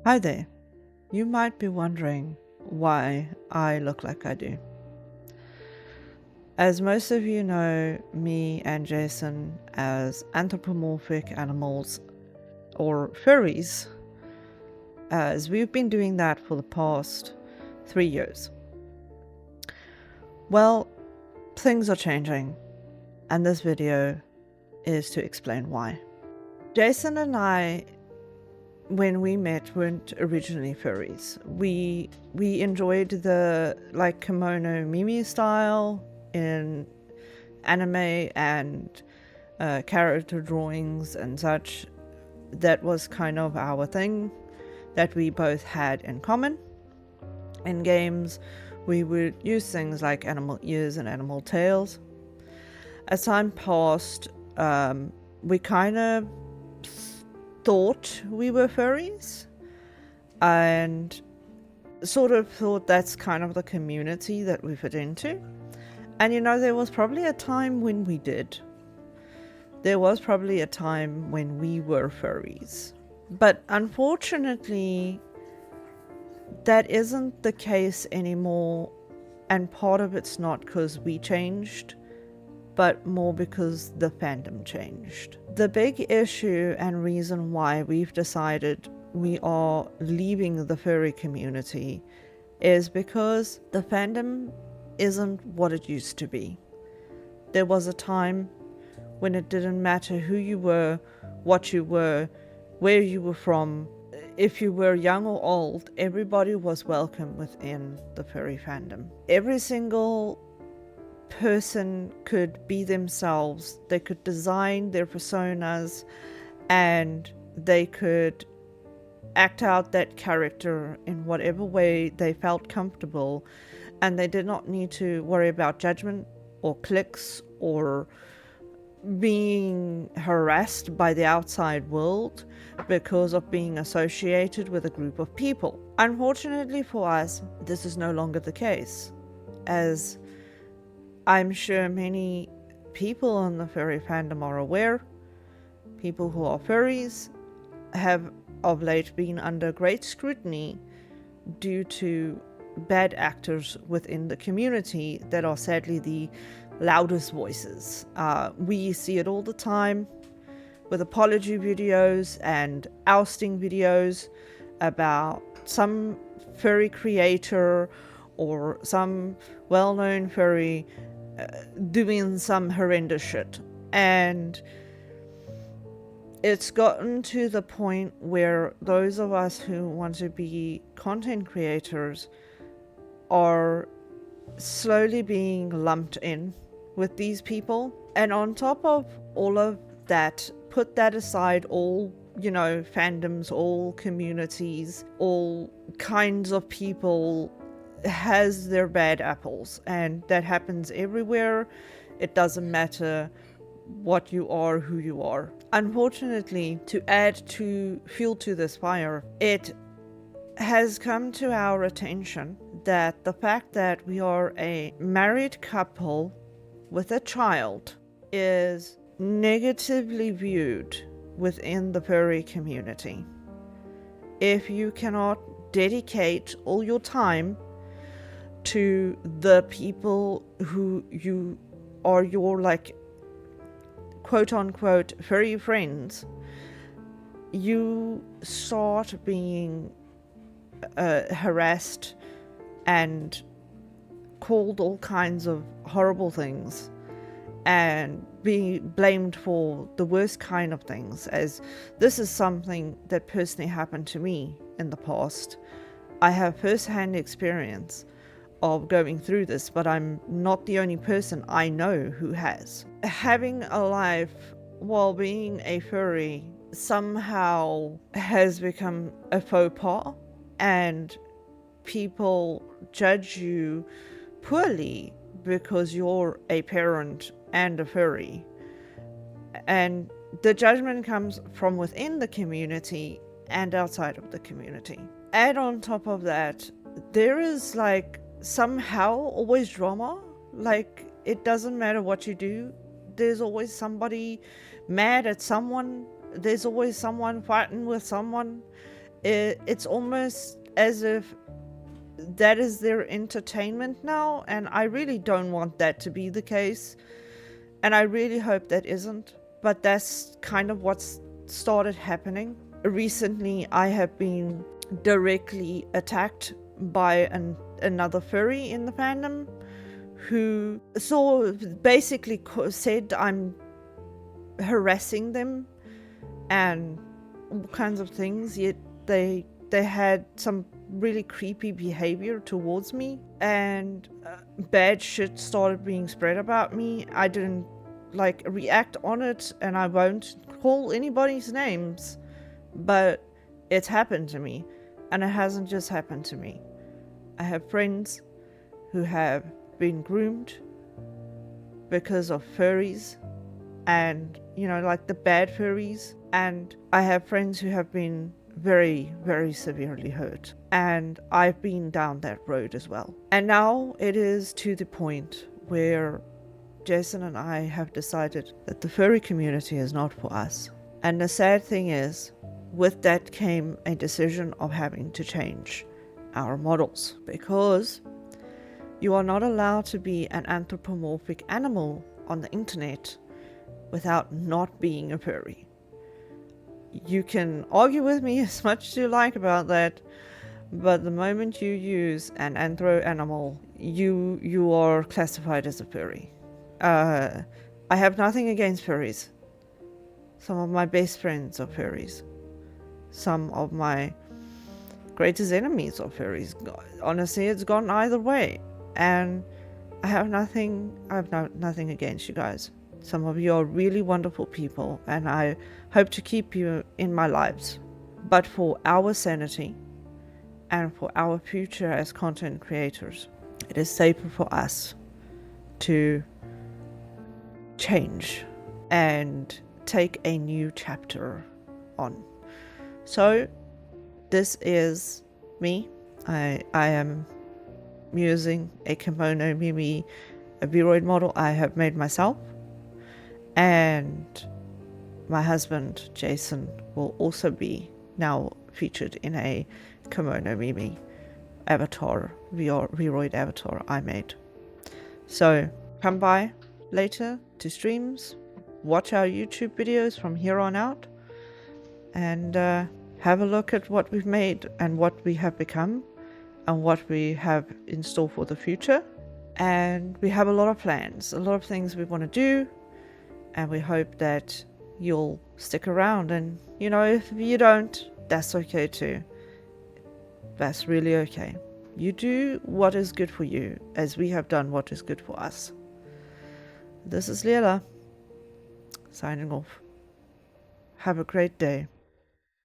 Hi there. You might be wondering why I look like I do. As most of you know me and Jason as anthropomorphic animals or furries, as we've been doing that for the past 3 years. Well, things are changing, and this video is to explain why. Jason and I, when we met, weren't originally furries. We enjoyed the kimono Mimi style in anime and character drawings and such. That was kind of our thing that we both had in common. In games, we would use things like animal ears and animal tails. As time passed, we kind of thought we were furries and sort of thought that's kind of the community that we fit into. And there was probably a time when we did. There was probably a time when we were furries. But unfortunately, that isn't the case anymore. And part of it's not because we changed, but more because the fandom changed. The big issue and reason why we've decided we are leaving the furry community is because the fandom isn't what it used to be. There was a time when it didn't matter who you were, what you were, where you were from. If you were young or old, everybody was welcome within the furry fandom. Every single person could be themselves. They could design their personas and they could act out that character in whatever way they felt comfortable, and they did not need to worry about judgment or clicks or being harassed by the outside world because of being associated with a group of people. Unfortunately for us, this is no longer the case, as I'm sure many people in the furry fandom are aware. People who are furries have of late been under great scrutiny due to bad actors within the community that are sadly the loudest voices. We see it all the time with apology videos and ousting videos about some furry creator or some well-known furry doing some horrendous shit. And it's gotten to the point where those of us who want to be content creators are slowly being lumped in with these people. And on top of all of that, put that aside, all fandoms, all communities, all kinds of people has their bad apples, and that happens everywhere. It doesn't matter what you are, who you are. Unfortunately, to add to fuel to this fire, it has come to our attention that the fact that we are a married couple with a child is negatively viewed within the furry community. If you cannot dedicate all your time to the people who you are your quote unquote furry friends, you start being harassed and called all kinds of horrible things and be blamed for the worst kind of things, as this is something that personally happened to me in the past. I have first-hand experience of going through this, but I'm not the only person I know who has. Having a life while being a furry somehow has become a faux pas, and people judge you poorly because you're a parent and a furry. And the judgment comes from within the community and outside of the community. Add on top of that, there is somehow always drama. It doesn't matter what you do, there's always somebody mad at someone, there's always someone fighting with someone, It's almost as if that is their entertainment now, and I really don't want that to be the case, and I really hope that isn't, but that's kind of what's started happening. Recently I have been directly attacked by another furry in the fandom who basically said I'm harassing them and all kinds of things, yet they had some really creepy behavior towards me, and bad shit started being spread about me. I didn't like react on it, and I won't call anybody's names, but it's happened to me, and it hasn't just happened to me. I have friends who have been groomed because of furries, and you know, like the bad furries, and I have friends who have been very, very severely hurt, and I've been down that road as well. And now it is to the point where Jason and I have decided that the furry community is not for us. And the sad thing is, with that came a decision of having to change our models, because you are not allowed to be an anthropomorphic animal on the internet without not being a furry. You can argue with me as much as you like about that, but the moment you use an anthro animal, you are classified as a furry. I have nothing against furries. Some of my best friends are furries. Some of my greatest enemies are furries. Honestly, it's gone either way, and I have nothing against you guys. Some of you are really wonderful people, and I hope to keep you in my lives. But for our sanity and for our future as content creators, it is safer for us to change and take a new chapter on. So this is me. I am using a kimono Mimi, a Viroid model I have made myself, and my husband Jason will also be now featured in a kimono Mimi avatar, Viroid avatar I made. So come by later to streams, watch our YouTube videos from here on out, and have a look at what we've made and what we have become and what we have in store for the future. And we have a lot of plans, a lot of things we want to do, and we hope that you'll stick around. And you know, if you don't, that's okay too. That's really okay. You do what is good for you, as we have done what is good for us. This is Lela, signing off. Have a great day.